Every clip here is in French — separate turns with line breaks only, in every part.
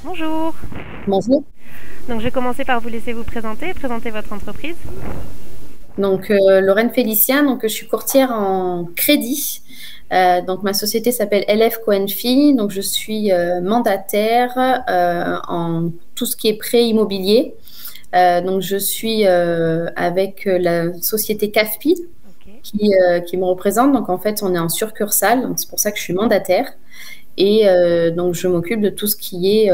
Bonjour.
Bonjour.
Donc, je vais commencer par vous laisser vous présenter, présenter votre entreprise.
Donc, Lorraine Félicien, donc je suis courtière en crédit. Donc, ma société s'appelle LF Cohenfi. Donc, je suis mandataire en tout ce qui est prêt immobilier. Donc, je suis avec la société CAFPI
Ok.
qui me représente. Donc, en fait, on est en succursale. Donc, c'est pour ça que je suis mandataire. Et donc, je m'occupe de tout ce qui est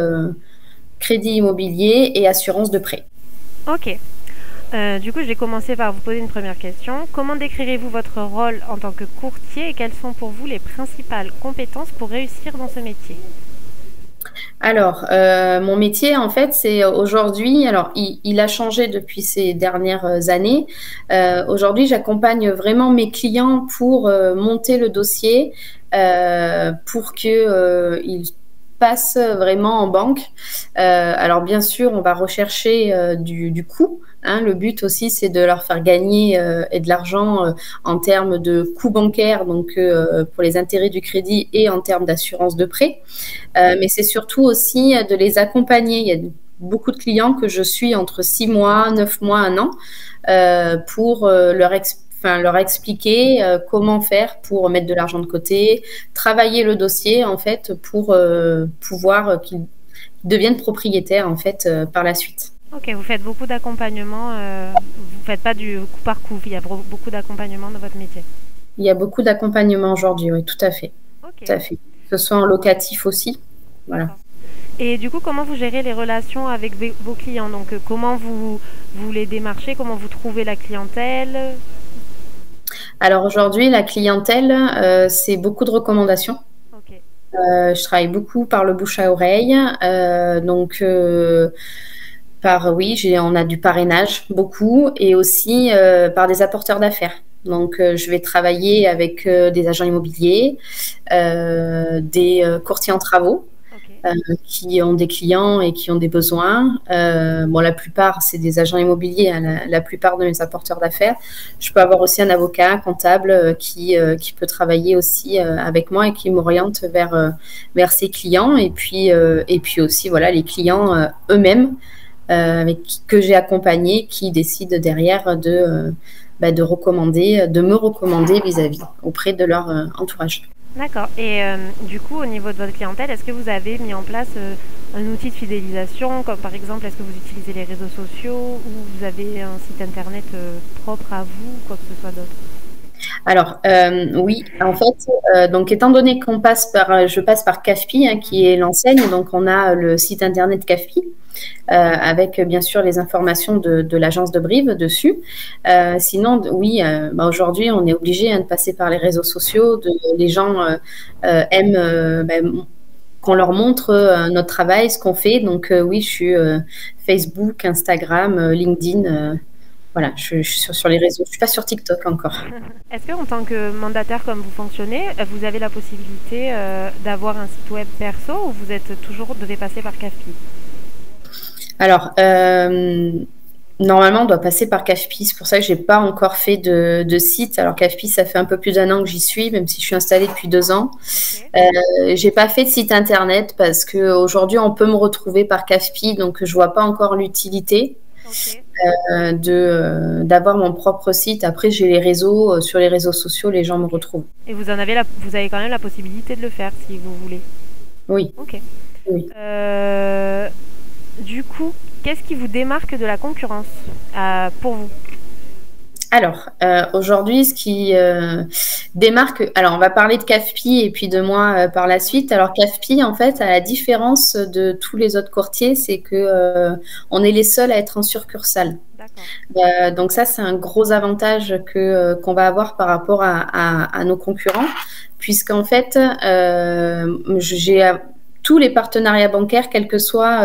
crédit immobilier et assurance de prêt.
Ok. Du coup, je vais commencer par vous poser une première question. Comment décrirez-vous votre rôle en tant que courtier et quelles sont pour vous les principales compétences pour réussir dans ce métier?
Alors, mon métier, en fait, c'est aujourd'hui, alors il a changé depuis ces dernières années. Aujourd'hui, j'accompagne vraiment mes clients pour monter le dossier, pour que ils passent vraiment en banque. Alors, bien sûr, on va rechercher du coût. Hein. Le but aussi, c'est de leur faire gagner et de l'argent en termes de coûts bancaires, donc pour les intérêts du crédit et en termes d'assurance de prêt. Mais c'est surtout aussi de les accompagner. Il y a beaucoup de clients que je suis entre 6 mois, 9 mois, un an, pour leur expliquer comment faire pour mettre de l'argent de côté, travailler le dossier en fait pour pouvoir qu'ils deviennent propriétaires en fait par la suite.
Ok, vous faites beaucoup d'accompagnement. Vous faites pas du coup par coup. Il y a beaucoup d'accompagnement dans votre métier.
Il y a beaucoup d'accompagnement aujourd'hui, oui, tout à fait.
Ok,
Tout à fait. Que ce soit en locatif aussi. Voilà.
d'accord. Et du coup, comment vous gérez les relations avec vos clients? Donc, comment vous les démarchez? Comment vous trouvez la clientèle?
Alors aujourd'hui, la clientèle, c'est beaucoup de recommandations.
Ok.
Je travaille beaucoup par le bouche à oreille. Donc, oui, on a du parrainage, beaucoup, et aussi par des apporteurs d'affaires. Donc, je vais travailler avec des agents immobiliers, des courtiers en travaux
Ok.
qui ont des clients et qui ont des besoins. Bon, la plupart, c'est des agents immobiliers, hein, la plupart de mes apporteurs d'affaires. Je peux avoir aussi un avocat, un comptable qui peut travailler aussi avec moi et qui m'oriente vers ses clients. Et puis aussi, voilà, les clients eux-mêmes que j'ai accompagnés qui décident derrière de recommander, de me recommander vis-à-vis auprès de leur entourage.
D'accord. Et du coup, au niveau de votre clientèle, est-ce que vous avez mis en place un outil de fidélisation, comme par exemple, est-ce que vous utilisez les réseaux sociaux ou vous avez un site internet propre à vous, quoi que ce soit d'autre?
Alors, oui, en fait, donc étant donné je passe par CAFPI, hein, qui est l'enseigne, donc on a le site internet CAFPI, avec bien sûr les informations de l'agence de Brive dessus. Sinon, oui, aujourd'hui, on est obligé, hein, de passer par les réseaux sociaux. Les gens aiment qu'on leur montre notre travail, ce qu'on fait. Donc, oui, je suis Facebook, Instagram, LinkedIn. Voilà, je suis sur les réseaux. Je suis pas sur TikTok encore.
Est-ce que en tant que mandataire comme vous fonctionnez, vous avez la possibilité d'avoir un site web perso ou vous êtes toujours devez passer par CAFPI?
Alors, normalement, on doit passer par CAFPI. C'est pour ça que j'ai pas encore fait de site. Alors, CAFPI, ça fait un peu plus d'un an que j'y suis, même si je suis installée depuis 2 ans.
Ok.
J'ai pas fait de site internet parce que aujourd'hui, on peut me retrouver par CAFPI, donc je vois pas encore l'utilité
Ok.
d'avoir mon propre site. Après, j'ai les réseaux. Sur les réseaux sociaux, les gens me
Ok.
retrouvent.
Et vous avez quand même la possibilité de le faire si vous voulez.
Oui,
Ok.
oui.
Euh, du coup, qu'est-ce qui vous démarque de la concurrence pour vous?
Alors, aujourd'hui, ce qui démarque, alors on va parler de CAFPI et puis de moi par la suite. Alors CAFPI, en fait, à la différence de tous les autres courtiers, c'est que on est les seuls à être en succursale.
D'accord.
Donc ça, c'est un gros avantage qu'on va avoir par rapport à nos concurrents, puisqu'en fait, j'ai tous les partenariats bancaires, quel que soit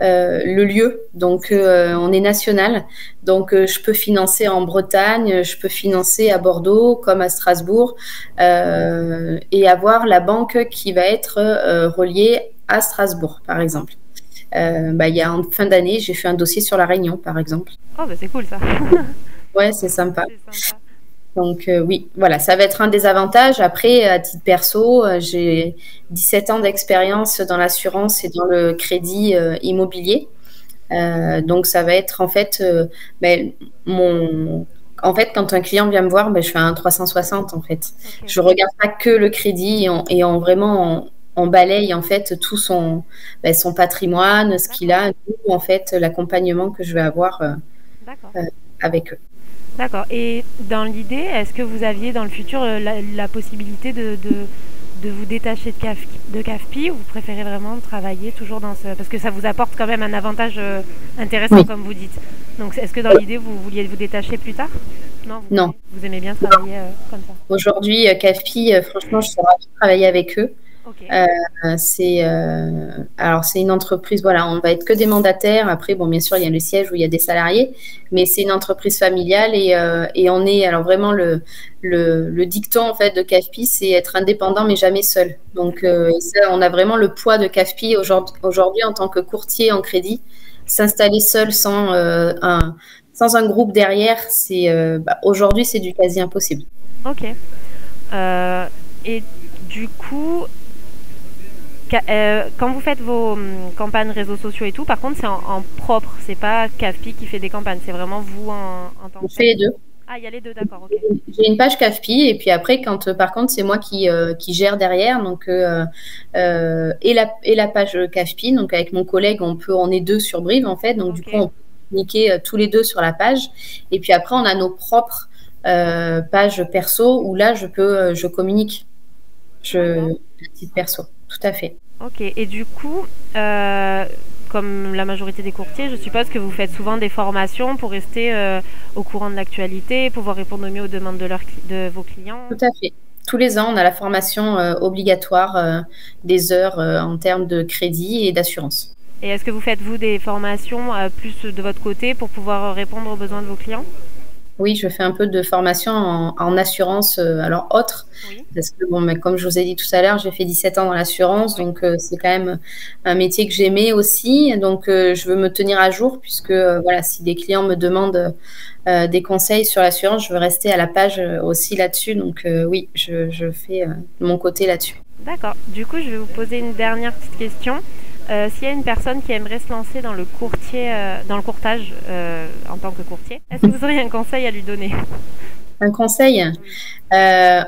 le lieu. Donc, on est national. Donc, je peux financer en Bretagne, je peux financer à Bordeaux comme à Strasbourg, et avoir la banque qui va être reliée à Strasbourg, par exemple. Il y a en fin d'année, j'ai fait un dossier sur la Réunion, par exemple.
Oh, bah c'est cool ça.
Ouais, c'est sympa.
C'est sympa.
Donc oui, voilà, ça va être un des avantages. Après, à titre perso, j'ai 17 ans d'expérience dans l'assurance et dans le crédit immobilier. Donc ça va être en fait ben, mon en fait quand un client vient me voir, ben, je fais un 360 en fait.
Ok.
Je regarde pas que le crédit et vraiment on balaye en fait tout son son patrimoine, ce qu'il
D'accord.
a, tout, en fait l'accompagnement que je vais avoir
D'accord.
euh, avec eux.
D'accord. Et dans l'idée, est-ce que vous aviez dans le futur la possibilité de vous détacher de CAFPI, ou vous préférez vraiment travailler toujours dans ce... Parce que ça vous apporte quand même un avantage intéressant,
Oui.
comme vous dites. Donc est-ce que dans l'idée, vous vouliez vous détacher plus tard? Non,
Non.
vous aimez bien travailler comme ça.
Aujourd'hui, CAFI, franchement, je suis ravie de travailler avec eux.
Ok.
Alors c'est une entreprise, voilà, on va être que des mandataires. Après, bon, bien sûr, il y a le siège où il y a des salariés, mais c'est une entreprise familiale et on est, alors vraiment le dicton en fait de CAFPI, c'est être indépendant mais jamais seul. Donc et ça, on a vraiment le poids de CAFPI aujourd'hui en tant que courtier en crédit. S'installer seul sans un groupe derrière, aujourd'hui c'est du quasi impossible.
Ok. Et du coup, quand vous faites vos campagnes réseaux sociaux et tout, par contre, c'est en propre. C'est pas CAFPI qui fait des campagnes. C'est vraiment vous en tant
On
que
fait
tel.
les deux.
Ah, il y a les deux, d'accord, ok.
J'ai une page CAFPI et puis après, par contre, c'est moi qui gère derrière, donc et la page CAFPI. Donc avec mon collègue, on est deux sur Brive en fait, donc du
Ok.
coup, on peut communiquer tous les deux sur la page. Et puis après, on a nos propres pages perso où là, je communique,
D'accord.
à titre perso, tout à fait.
Ok. Et du coup, comme la majorité des courtiers, je suppose que vous faites souvent des formations pour rester au courant de l'actualité, pouvoir répondre au mieux aux demandes de vos clients.
Tout à fait. Tous les ans, on a la formation obligatoire des heures en termes de crédit et d'assurance.
Et est-ce que vous faites, vous, des formations plus de votre côté pour pouvoir répondre aux besoins de vos clients?
Oui, je fais un peu de formation en assurance, alors autre,
Oui.
parce que bon, mais comme je vous ai dit tout à l'heure, j'ai fait 17 ans dans l'assurance,
Oui.
donc c'est quand même un métier que j'aimais aussi. Donc je veux me tenir à jour, puisque voilà, si des clients me demandent des conseils sur l'assurance, je veux rester à la page aussi là-dessus. Donc oui, je fais de mon côté là-dessus.
D'accord. Du coup, je vais vous poser une dernière petite question. S'il y a une personne qui aimerait se lancer dans le dans le courtage en tant que courtier, est-ce que vous auriez un conseil à lui donner?
Un conseil?
Oui.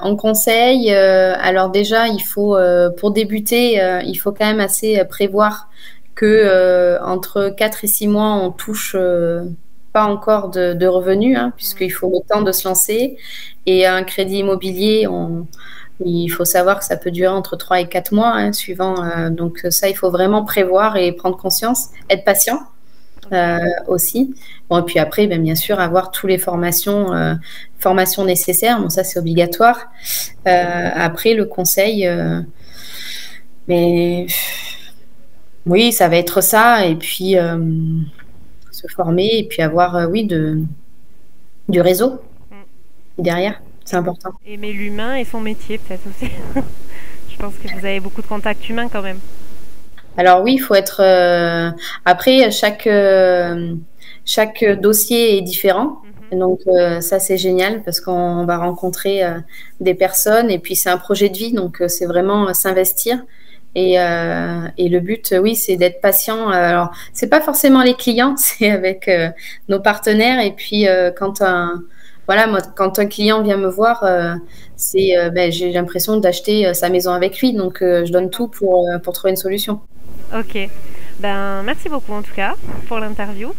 En conseil, alors déjà, pour débuter, il faut quand même assez prévoir que entre 4 et 6 mois, on touche pas encore de revenus, hein, puisqu'il faut le temps de se lancer. Et un crédit immobilier, il faut savoir que ça peut durer entre 3 et 4 mois, hein, suivant. Donc ça, il faut vraiment prévoir et prendre conscience, être patient
Ok.
aussi. Bon, et puis après, bien sûr, avoir toutes les formations nécessaires. Bon, ça, c'est obligatoire. Après, le conseil, mais oui, ça va être ça. Et puis, se former et puis avoir, oui, du réseau
Mm.
derrière. C'est important.
Aimer l'humain et son métier, peut-être aussi. Je pense que vous avez beaucoup de contacts humains quand même.
Alors oui, il faut être. Après, chaque dossier est différent.
Mhm.
Et donc ça, c'est génial parce qu'on va rencontrer des personnes et puis c'est un projet de vie. Donc c'est vraiment s'investir. Et le but, oui, c'est d'être patient. Alors, c'est pas forcément les clients, c'est avec nos partenaires. Et puis voilà, moi, quand un client vient me voir, j'ai l'impression d'acheter sa maison avec lui. Donc je donne
D'accord.
tout pour trouver une solution.
Ok. Ben, merci beaucoup en tout cas pour l'interview.